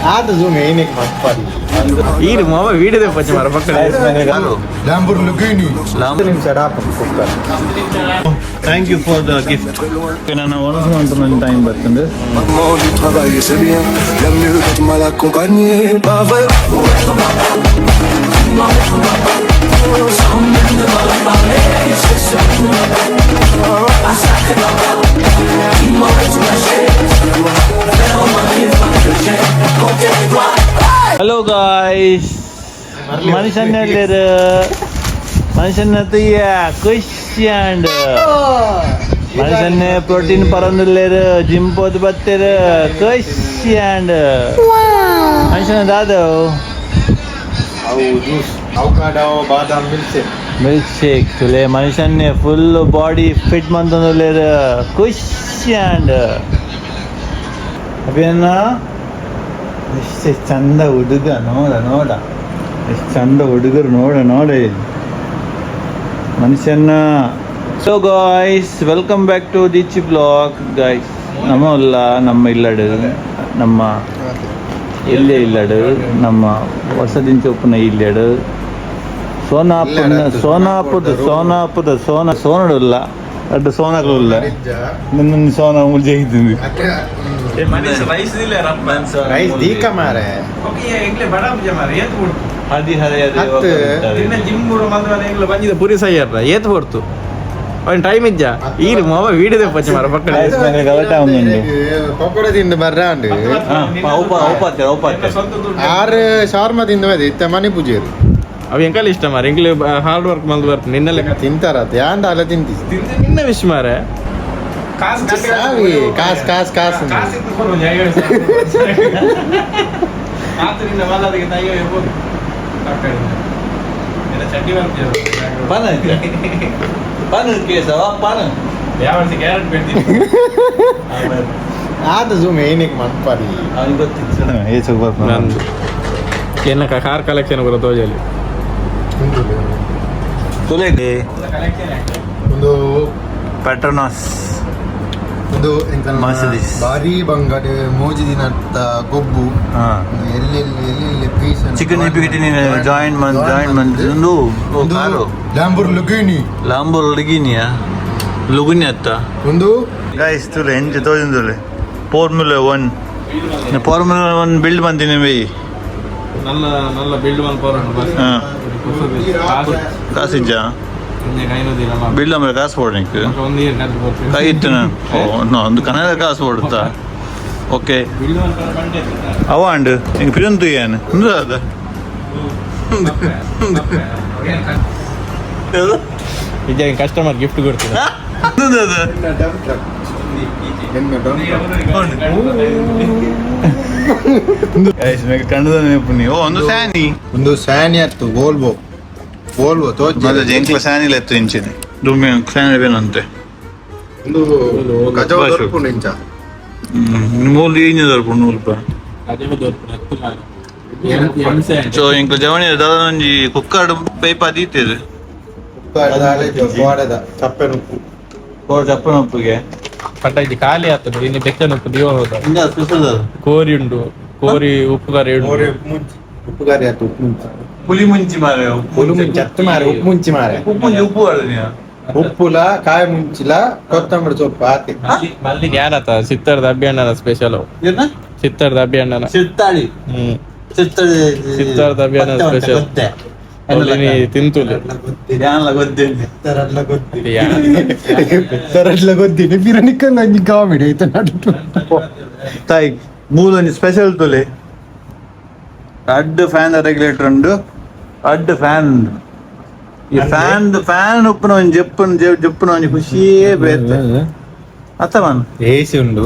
Ada zoom ini kemana? Ini mau video deh pasti marah pakai. Lamborghini. Lamborghini sedap kukkar. Thank you for the gift. Karena orang semua teman time bertemu. Maman du travail et c'est bien. La mieux d'être mal accompagné. Pas vrai. Hello guys. ಮನುಷ್ಯನತಿಯ ಖುಷಿ and ಮನುಷ್ಯನ protein ಪರಂದಿಲ್ಲೇರು gym ಪೋದ್ ಬತ್ತೇರು ಖುಷಿ and ಮನುಷ್ಯನ ದಾದವು Au jus, avocado, badam, milkshake. Milkshake ತುಲೆ ಮನುಷ್ಯನ್ನೇ full body fit ಮಂತಂದುಲ್ಲೇರು ಖುಷಿ and ಅಭಿಯನ್ನ ಎಷ್ಟು ಚಂದ ಹುಡುಗ ನೋಡ ಎಷ್ಟು ಚಂದ ಹುಡುಗರು ನೋಡ ಮನುಷ್ಯನ. So guys welcome back to ದಿಚಿ ಬ್ಲಾಗ್ ಗಾಯ್ಸ್. ನಮ್ಮ ಇಲ್ಲಡು ನಮ್ಮ ಇಲ್ಲೇ ಇಲ್ಲಡು ನಮ್ಮ ಹೊಸದಿಂಚ ಉಪ್ಪನ ಇಲ್ಲಡು ಸೋನಡುಲ್ಲ ಅಡ್ಡ ಸೋನಗಳುಲ್ಲ ನನ್ನ Sona ಮುಲ್ಜೆಗಿದ್ದೀನಿ Rice di kamar hai. Puri ಸೈಯರ್ ಏತ್ ಹೊರ್ತು ಅವ್ನು ಟೈಮ್ ಇಜ್ಜ ಈಗ ಮಾವ ವೀಡಿಯೋದ ಪಚ್ಚ ಮರ ಪಕ್ಕ Pokoknya tindu barang Are shawarma tindu madi itta mani pujir. ಅವು ಎಂಕಲ್ ಇಷ್ಟ ಮಾರ ಎಂಕ್ಲೆ ಹಾರ್ಡ್ ವರ್ಕ್ ಮಂದ್ ಬರ್ತು ನಿನ್ನೆಲ್ಲ Tintara ያን ዳለ tindu. ನಿನ್ನೆ ವಿಶ್ ಮಾರ Kas. Ada zoom ini kemana? ನಂದು ಏನ ಕಾರ್ ಕಲೆಕ್ಷನ್ ಬರೋ ತೋಜಲ್ಲಿ Untuk Petronas Mercedes. Bari bangade moji dinatta gobbu. Elle piece. Chicken ಇಪಿಗಿಟಿನಿ ಜಾಯಿಂಟ್ ಮಂದು ಕಾರು Lamborghini. ಲುಗುನಿ ಅತ್ತ Undu ಗೈಸ್ ತುಲೆ ಎಂಜಿ ತೋಜಂದುಲೆ ಫಾರ್ಮುಲಾ 1 ಬಿಲ್ಡ್ ಬಂದಿನಿ ಬೈ നല്ല ബിൽഡ് ಕಾಸಿಜ್ಜ ಬಿಲ್ಡ್ ಆಮೇಲೆ ಕಾಸು ಕೊಡ್ನಿಕ್ಕೆ ಕೈ ಇತ್ತು ನಾನು ಒಂದು ಕನ್ನಡ ಕಾಸು ಕೊಡುತ್ತಾ ಓಕೆ ಅವಾಂಡ್ ಹಿಂಗೆ ಪಿರಂತು ಏನು ಅಂದ್ರೆ ಅದ ಈಗ ಕಸ್ಟಮರ್ ಗಿಫ್ಟ್ ಕೊಡ್ತೀನಿ ಕಂಡದ ನೆನಪು ನೀವು ಒಂದು Sunny Undu sani attu Volvo toggi. ಮತ್ತೆ ಜಂಕ್ಲ Sunny ಲೆತ್ತು ಇಂಚಿನಿ Dummi Sunny ಬೇನಂತೆ Undu kajaw dorpunu incha. ಮೂಲು ಏನ್ ದೊರಕು 100 ರೂಪಾಯಿ ಸೊ ಇಂಕ ಜವಣಿ ದಾದಾಂಜಿ ಕುಕ್ಕರ್ಡ್ ಪೈಪ್ ಅದೀತಿದೆ Kadale jogwada chappenu. ಚಪ್ಪನೊಪ್ಪಿಗೆ ಪಟ್ಟಾಯ್ತು ಖಾಲಿ ಆಗ್ತದೆ ಇನ್ನು ಬೆಚ್ಚನ ಉಪ್ಪು ದಿವ ಹೋದ ಹಿಂಗ ಸ್ಪೆಷಲ್ ಕೋರಿ ಉಂಟು ಕೋರಿ ಉಪ್ಪು ಕರಿ ಉಂಟು Upu kari attu uppunchi. ಪುಲಿ ಮುಂಚಿ ಮಾರೆ Pulu munchi attu mare uppu munchi mare. ಉಪ್ಪು ಅಡನಿಯ Uppula kaya munchila kottambari soppu ati. ಮಲ್ಲಿ ಯಾರತ್ತ ಸಿತ್ತರ್ದ ಅಭಿಯಣ್ಣನ ಸ್ಪೆಷಲ್ ಏನ ಸಿತ್ತರ್ದ ಅಭಿಯಣ್ಣನ ಸಿತ್ತಾಳಿ ಸಿತ್ತರ್ದ ಅಭಿಯಣ್ಣನ ಸ್ಪೆಷಲ್ ನೀ ತಿಂತುಲಿ ಯಾನಲ್ಲ ಗೊತ್ತೇನೆ Taratla goddini piranikkan anji comedy aita nadu. ತಾಯಿ ಮೂಲೊಂದು ಸ್ಪೆಷಲ್ ತೊಲೆ ಅಡ್ಡ ಫ್ಯಾನ್ ರೆಗ್ಯುಲೇಟರ್ ಉಂಡು ಅಡ್ಡ ಫ್ಯಾನ್ ಈ ಫ್ಯಾನ್ ಉಪ್ಪನ ಒಂದು ಜಪ್ಪನ ಒಂದು ಖುಷಿಯೇ ಬೇರೆ ಅತ್ತವನ್ AC undu.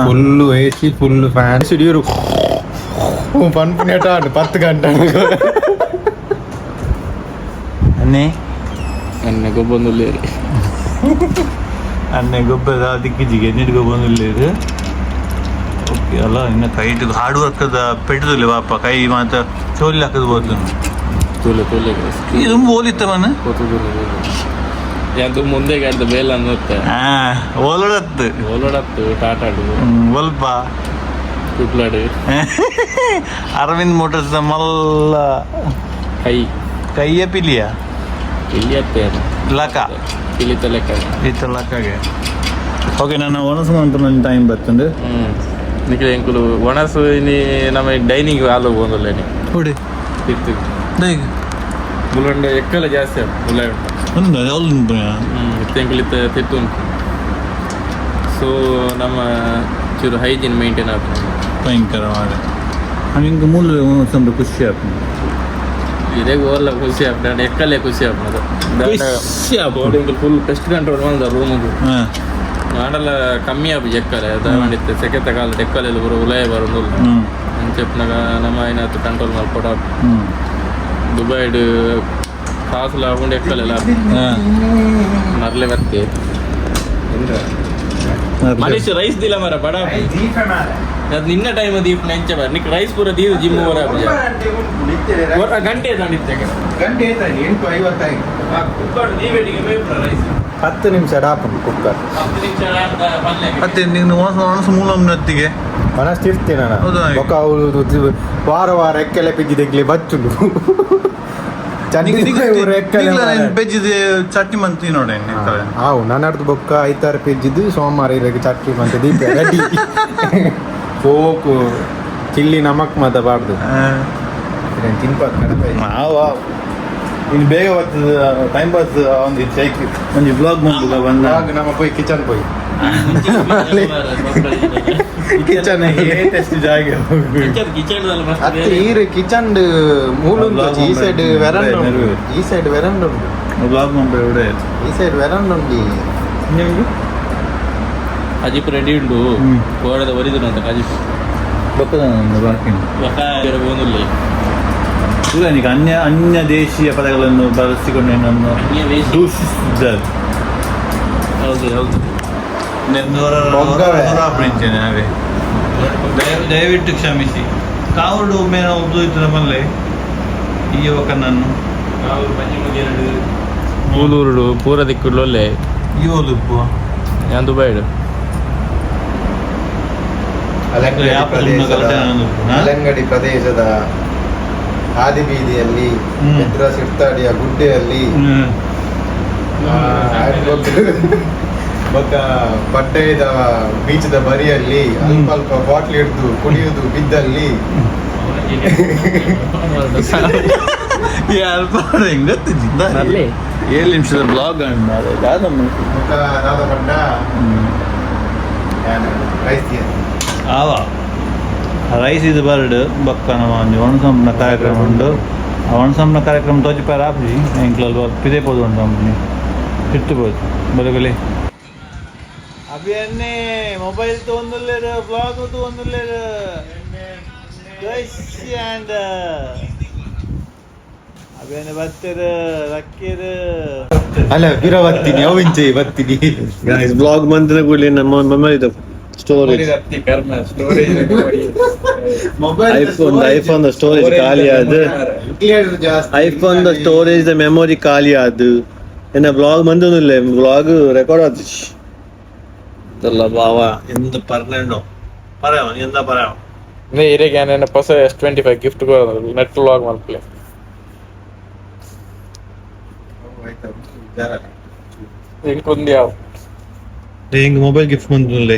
Full AC full fan. Studio ಪನ್ಪುನೇಟ 10 ಗಂಟೆ ಅನ್ನೆ ಎಣ್ಣೆ ಗೊಬ್ಬೊಂದು ಅನ್ನೆ ಗೊಬ್ಬರ ದಿಕ್ಕಿಜಿಗೆ ನಿಡ್ಗೊ ಬಂದಿಲ್ಲ ಓಕೆ ಅಲ್ಲ ಇನ್ನು ಕೈ ಹಾರ್ಡ್ ವರ್ಕದ ಪೆಟ್ಟದಿಲ್ಲ ಪಾಪ ಕೈ ಮಾತ್ರ ಚೋಲಿ ಹಾಕದ್ ಬೋದು ತುಲೆ ಇದು ಓದಿತ್ತವನ ಅದು ಮುಂದೆ ಗಾಡ್ದು ಬೇಲ್ ಅನ್ನುತ್ತೆ ಓಲೋಡತ್ತು ಓಲೋಡತ್ತು ಟಾಟಾಡು ಒಲ್ಪ ಕುಟ್ಲಾಡು ಅರವಿಂದ್ ಮೋಟರ್ಸ್ ಮಲ್ಲ ಕೈ ಕೈಯ ಪಿಲಿಯ ಇಲ್ಲಿ ಅತ್ತೆ ಲಕ ಇಲ್ಲಿತ ಲೆಕ್ಕ ಇತ್ತ ಲಕ್ಕಗೆ ಓಕೆ ನಾನು ಒಣಸು ಅಂತ ಟೈಮ್ ಬರ್ತಂದು ನಿಖಿಲ್ ಎಂಕುಲು ಒಣಸು ಇನಿ ನಮ್ಮ ಡೈನಿಂಗ್ ಹಾಲು ಹೋಗಲ್ಲ ನೀ ಹುಡಿ ಇತ್ತು ದೈಗ ಮುಲಂಡ ಎಕ್ಕಲ ಜಾಸ್ತಿ ಮುಲಾಯ ಒಂದು ಯಾವ್ದು ಇತ್ತೆಂಕುಲಿತ್ತ ತಿತ್ತು ಸೊ ನಮ್ಮ ಚೂರು ಹೈಜೀನ್ ಮೇಂಟೈನ್ ಆಗ್ತದೆ ಭಯಂಕರವಾದ ಹಿಂಗೆ ಮೂಲ ಸ್ವಲ್ಪ ಖುಷಿ ಆಗ್ತದೆ ಇದೇ ಓಲ್ಲ ಖುಷಿ ಆಗ್ತದೆ ಎಕ್ಕಲ್ಲೇ ಖುಷಿ ಆಗ್ತದೆ ಖುಷಿ ಆಗ್ತದೆ ಫುಲ್ ಪೆಸ್ಟ್ ಕಂಟ್ರೋಲ್ ಬಂದ ರೂಮಿಗೆ ಹಾಂ ಮಾಡಲ್ಲ ಕಮ್ಮಿ ಆಗಿ ಎಕ್ಕಲೆ ದಾವಣಿತ್ತೆ ಸೆಕೆತ ಕಾಲ ಎಕ್ಕಲೆಲ್ಲ ಬರೋ ಉಲಯ ಬರೋದಿಲ್ಲ ಅಂಚೆಪ್ನಾಗ ನಮ್ಮ ಏನಾಯ್ತು ಕಂಟ್ರೋಲ್ ಮಾಡ್ಕೊಡ ದುಬೈಡ್ ಕಾಸುಲ ಹಾಕೊಂಡು ಎಕ್ಕಲೆಲ್ಲ ಮರಲೆ ಬರ್ತೆ ಮನುಷ್ಯ ರೈಸ್ ದಿಲ್ಲ ಮರ ಬಡ ಅದು ನಿನ್ನ ಟೈಮ್ ದೀಪ ನೆಂಚ ಬರ ನಿಕ್ ರೈಸ್ ಪೂರ ದೀದು ಜಿಮ್ ಬರ ಗಂಟೆ ಗಂಟೆ 8:55 ನೀವೇಟಿಗೆ ಮೇಪುರ ರೈಸ್ 10 ನಿಮಿಷ ಡಾಪನ್ ಕುಕ್ಕರ್ 10 ನಿಮಿಷ ಮತ್ತೆ ನೀನು ಒಣಸು ಮೂಲ ನತ್ತಿಗೆ ಮನಸ್ತಿರ್ತೀನಿ ನಾನು ಹೌದಾ? ಬೊಕ್ಕ ಅವ್ರು ವಾರ ಎಕ್ಕೆಲೆ ಪಿಜ್ಜಿ ತೆಗ್ಲಿ ಬಚ್ಚುಂಡು ಬೆಜ್ಜಿದೆ ಚಟ್ನಿ ಮಂತಿ ನೋಡಿ ಹಾವು ನನ್ನಡ್ದು ಬೊಕ್ಕ ಐತಾರು ಪಿಜ್ಜಿದ್ದು ಸೋಮವಾರ ಇರಕ್ಕೆ ಚಟ್ನಿ ಮಂತ ದೀಪ ರೆಡಿ ಸೋಕು ಚಿಲ್ಲಿ ನಮಕ್ ಮಾತ ಬಾರ್ದು ತಿನ್ಪಾತ್ ಕಡಪೆ ಇನ್ನು ಬೇಗ ಬರ್ತದೆ ಟೈಮ್ ಪಾಸ್ ಒಂದು ಶೈಕ್ ಒಂದು ಬ್ಲಾಗ್ ಬಂದು ಬಂದಾಗ ನಮ್ಮ ಪೋಯ್ ಕಿಚನ್ ಪೋಯ್ ಕಿಚನ್ ಏಟೆಸ್ಟ್ ಜಾಗ ಅತ್ತೆ ಈರು ಕಿಚನ್ ಮೂಲು ಈ ಸೈಡ್ ವೆರಂಡ ಉಂಟು ಈ ಸೈಡ್ ವೆರಂಡ ಉಂಟು ಬ್ಲಾಗ್ ಮಂಪ ಎവിടെ ಈ ಸೈಡ್ ವೆರಂಡ ಉಂಟು ನಿಮಗೆ ಅಜಿಪ್ ರೆಡಿ ಉಂಡು ಗೋಡದ ಒರಿದು ಅಂತ ಅಜಿಪ್ ಬೊಕ್ಕದ ಬಾಕಿ ಹೋಗಿಲ್ಲ ಇಲ್ಲ ಈಗ ಅನ್ಯ ದೇಶೀಯ ಪದಗಳನ್ನು ಬಳಸಿಕೊಂಡು ನನ್ನನ್ನು ದೂಷಿಸಿದ್ದಾರೆ ಹೌದು ಹೌದು ದಯವಿಟ್ಟು ಕ್ಷಮಿಸಿ ಕಾವುಡು ಮೇನ ಉದ್ದು ನಮ್ಮಲ್ಲೇ ಈ ಯುವಕನನ್ನು ಮೂಲೂರು ಪೂರ ದಿಕ್ಕುಳ್ಳೊಳ್ಳೆ ಈ ಒಲುಪ್ಪು ഞാൻ ദുബായിട് ಅಲಂಗಡಿ ಪ್ರದೇಶದ ಹಾದಿಬೀದಿಯಲ್ಲಿ ಎದುರ ಸಿರ್ತಾಡಿಯ ಗುಡ್ಡೆಯಲ್ಲಿ ಬೊಕ್ಕ ಬಡ್ಡೆದ ಬೀಚದ ಬರಿಯಲ್ಲಿ ಅಲ್ಪ ಅಲ್ಪ ಬಾಟ್ಲಿ ಹಿಡಿದು ಕುಡಿಯುವುದು ಬಿದ್ದಲ್ಲಿ ಏಳು ನಿಮಿಷದ ಬ್ಲಾಗ್ ಪಡ್ಡ ಆವ ರೈಸ್ ಇದು ಬರ್ಡ್ ಬೊಕ್ಕ ನಮ್ಮ ಒಣಸಂಪನ ಕಾರ್ಯಕ್ರಮ ಉಂಡು ಆ ಒಣಸಂಪನ ಕಾರ್ಯಕ್ರಮ ತೋಚಿಪಾರ ಆಪಿ ಎಂಕ್ಲಲ್ಲಿ ಪಿದೇಪೋದು ಉಂಟು company ಇರ್ತಬೋದು Baragali ಅಭಿಯನ್ನೇ mobile ತೊಂದಲ್ಲೇರು blog ತೊಂದಲ್ಲೇರು and ಅಭಿಯನ್ನೇ ಬರ್ತೀರು ರಕ್ಕೀರು ಅಲ್ಲ ಬಿರ ಬರ್ತೀನಿ ಅವಿಂಚೆ ಬರ್ತೀನಿ ಬ್ಲಾಗ್ ಬಂದ್ರೆ ಕೂಡಲೇ ನಮ್ಮ ಮೆಮೊರಿ ಸ್ಟೋರೇಜ್ ಐಫೋನ್ ಸ್ಟೋರೇಜ್ ಖಾಲಿ ಆದ ಐಫೋನ್ ಸ್ಟೋರೇಜ್ ಮೆಮೊರಿ ಖಾಲಿ ಆದ ಎನ್ನ ಬ್ಲಾಗ್ ಬಂದನಿಲ್ಲ ಬ್ಲಾಗ್ ರೆಕಾರ್ಡ್ ಆದ ಬಾವ ಎಂತ ಪರ್ನೆಂಡೋ പറയാം എന്താ പറയാം നീ ഇരക്കാൻ എന്നെ പൊസ S25 ഗിഫ്റ്റ് കൊടുക്കുന്നു നെറ്റ് വ്ലോഗ് മൽപ്പിലെ ఇంకొందియావు ಹೆಂಗ್ ಮೊಬೈಲ್ ಗಿಫ್ಟ್ ಬಂದನಿಲ್ಲ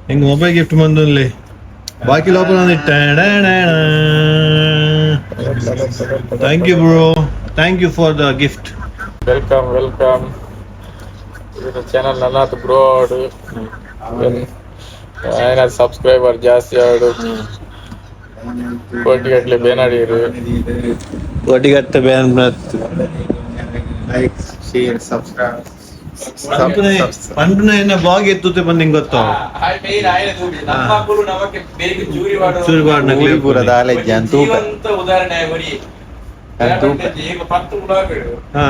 ಹೆಂಗ್ ಮೊಬೈಲ್ ಗಿಫ್ಟ್ ಬಂದನಿಲ್ಲ ಬಾಕಿ local thank you bro thank you for the gift welcome welcome ಇದು ಚಾನಲ್ ನನ್ನದು ಬ್ರೋಡ್ ಏನಾದ್ರು ಸಬ್ಸ್ಕ್ರೈಬರ್ ಜಾಸ್ತಿ ಆಡು ಕೋಟಿಗಟ್ಟಲೆ ಬೇನಾಡಿರು ಒಟ್ಟಿಗಟ್ಟೆ ಬ್ಯಾನ್ ಲೈಕ್ ಶೇರ್ ಸಬ್ಸ್ಕ್ರೈಬ್ ಪಂಡ್ನ ಏನ ಬ್ಲಾಗ್ ಎತ್ತುತ್ತೆ ಬಂದು ಹಿಂಗೆ ಗೊತ್ತ ಚೂರಿಬಾಡ್ ನಗಲಿ ಪೂರದ ಆಲೆಜ್ಜ ಅಂತ ಉದಾಹರಣೆ ಹಾ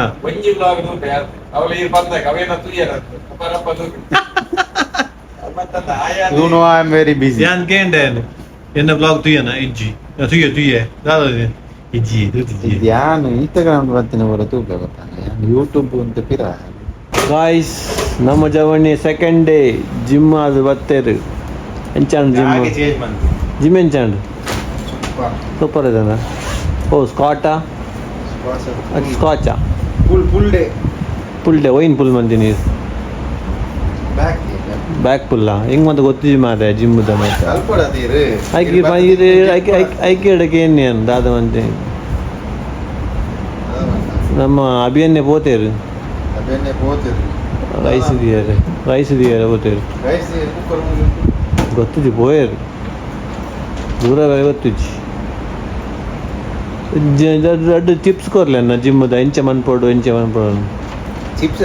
You know I am very busy. ಯಾನ್ ಕೇಂಡೇನು ಎನ್ನ ಬ್ಲಾಗ್ ತುಯ್ಯನ ಇಜ್ಜಿ ತುಯ್ಯೆ ದಾದ ಇಜ್ಜಿ ನಾನು ಇನ್ಸ್ಟಾಗ್ರಾಮ್ ಬರ್ತೀನಿ ಬರೋ ತೂಕ ಗೊತ್ತಾನೆ ಯೂಟ್ಯೂಬ್ ಅಂತ ಪಿರ ಗಾಯ್ಸ್ ನಮ್ಮ ಜವಣಿ ಸೆಕೆಂಡ್ ಡೇ ಜಿಮ್ ಅದು ಬತ್ತೇರು ಎಂಚಾಂಡ್ ಜಿಮ್ ಚೇಂಜ್ ಬಂತು ಜಿಮ್ ಎಂಚಾಂಡ್ ಸೂಪರ್ ಇದೆನಾ ಓ ಸ್ಕಾಟಾ ಅದು ಸ್ಕಾಚಾ ಫುಲ್ ಡೇ ಫುಲ್ ಡೇ ಒಯ್ನ್ ಫುಲ್ ಮಂದಿ ನೀರು ಬ್ಯಾಕ್ ಫುಲ್ಲ ಹೆಂಗೆ ಮತ್ತೆ ಗೊತ್ತಿದ್ದು ಮಾರೆ ಜಿಮ್ಮದ ಮತ್ತೆ ಐಕೆ ಇಡಕ್ಕೆ ಏನು ದಾದ ಮಂತೆ ನಮ್ಮ ಅಭಿಯನ್ನೇ ಪೋತೇರು ರೈಸ್ ದಿಯಾರೆ ಪೋತೇರು ಗೊತ್ತಿದ್ದು ಪೋಯರು ದೂರ ಗೊತ್ತಿಜ್ಜಿ ದೊಡ್ಡ ಚಿಪ್ಸ್ ಕೊರ್ಲೆ ನಾ ಜಿಮ್ಮದ ಎಂಚ ಮನ್ಪೋಡು ಚಿಪ್ಸ್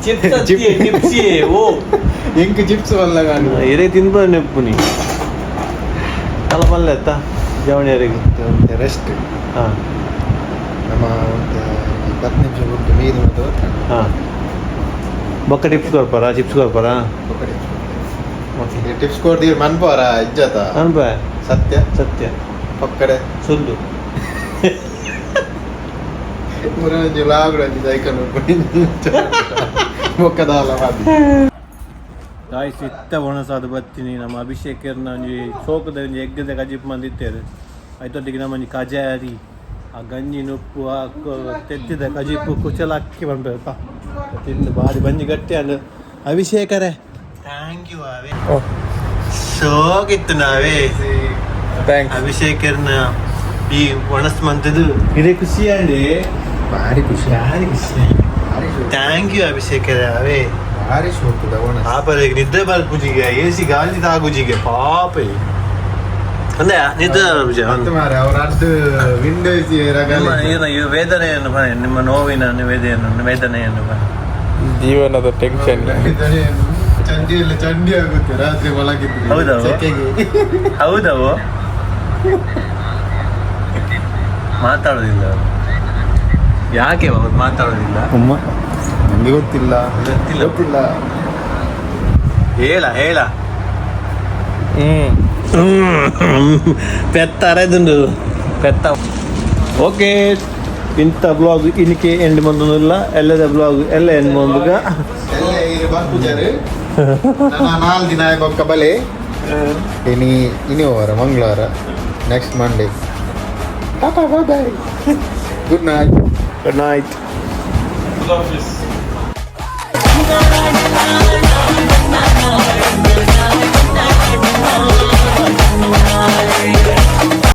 ಚಿಪ್ಸ್ ಓ ಎಂಕ್ ಚಿಪ್ಸ್ ವಲ್ಲ ಗಾನು ಇರೇ ತಿನ್ಬ ನೆಪ್ಪುನಿ ಅಲ್ಲ ಮಲ್ಲ ಎತ್ತ ಜವಣಿಯರಿಗೆ ರೆಸ್ಟ್ ಹಾಂ ನಮ್ಮ ಒಂದು 20 ನಿಮಿಷ ಬಿಟ್ಟು ಮೀದು ಮತ್ತು ಹಾಂ ಬೊಕ್ಕ ಟಿಪ್ಸ್ ಕೊಡ್ಪಾರ ಚಿಪ್ಸ್ ಕೊಡ್ಪಾರ ಟಿಪ್ಸ್ ಕೊಡ್ತೀವಿ ಮನ್ಪಾರ ಇಜ್ಜತ ಅನ್ಪ ಸತ್ಯ ಪಕ್ಕಡೆ ಸುಳ್ಳು ಮುರಂಜಿ ಲಾಗುರಂಜಿ ಸೈಕಲ್ ಮೊಕ್ಕದಾಲ ಮಾದಿ ಗಾಯ್ಸ್ ಇತ್ತ ಒಣಸಾದ ಬತ್ತೀನಿ ನಮ್ಮ ಅಭಿಷೇಕರ್ನ ಒಂಜಿ ಸೋಕದ ಒಂಜಿ ಎಗ್ಗದ ಗಜಿಪ್ ಮಂದಿತ್ತೇರು ಐತೊಟ್ಟಿಗೆ ನಮ್ಮ ಒಂಜಿ ಕಜಾರಿ ಆ ಗಂಜಿ ನುಪ್ಪು ಆ ತೆತ್ತಿದ ಕಜಿಪ್ಪು ಕುಚಲ ಅಕ್ಕಿ ಬಂದ್ಬೇಕ ತಿಂದು ಬಾರಿ ಬಂಜಿ ಗಟ್ಟಿ ಅಂದು ಅಭಿಷೇಕರೇ ಥ್ಯಾಂಕ್ ಯು ಅವೇ ಸೋಗಿತ್ತು ನಾವೇ ಅಭಿಷೇಕರ್ನ ಈ ಒಣಸ್ ಮಂತದ್ದು ಇದೇ ಖುಷಿ ಅಂಡಿ ಭಾರಿ ಖುಷಿ ಥ್ಯಾಂಕ್ ಯು ಅಭಿಷೇಕರೇ ಅವೇ ಭಾರಿ ಶೋಕದ ಒಣ ಪಾಪ ನಿದ್ದೆ ಬರ್ಪುಜಿಗೆ ಎಸಿ ಗಾಳಿ ತಾಗುಜಿಗೆ ಪಾಪ ಅಂದೆ ನಿದ್ದೆ ಬರ್ಪುಜಿ ಮಾರೆ ಅವ್ರ ಅರ್ಧ ವಿಂಡೋಸ್ ವೇದನೆಯನ್ನು ಬನ್ನಿ ನಿಮ್ಮ ನೋವಿನ ವೇದನೆಯನ್ನು ಬನ್ನಿ ಜೀವನದ ಟೆನ್ಷನ್ ಚಂಡಿ ಆಗುತ್ತೆ ರಾತ್ರಿ ಮಲಗಿದ್ರೆ ಹೌದವು ಮಾತಾಡೋದಿಲ್ಲ ಯಾಕೆ ಅವ್ರು ಮಾತಾಡೋದಿಲ್ಲ ನಂಗೆ ಗೊತ್ತಿಲ್ಲ ಹೇಳ ಪೆತ್ತ ಅರೆದುಂಡು ಪೆತ್ತ ಓಕೆ ಇಂಥ ಬ್ಲಾಗ್ ಇನ್ನಕ್ಕೆ ಎಂಡ್ ಬಂದಿಲ್ಲ ಎಲ್ಲದ ಬ್ಲಾಗ್ ಎಲ್ಲ ಎಂಡ್ ಬಂದಾಗ ನಾಲ್ಕು ದಿನ ಬೊಕ್ಕ ಬಲೆ ಇನಿ ವಾರ ಮಂಗಳವಾರ next Monday bye good night good night Love this.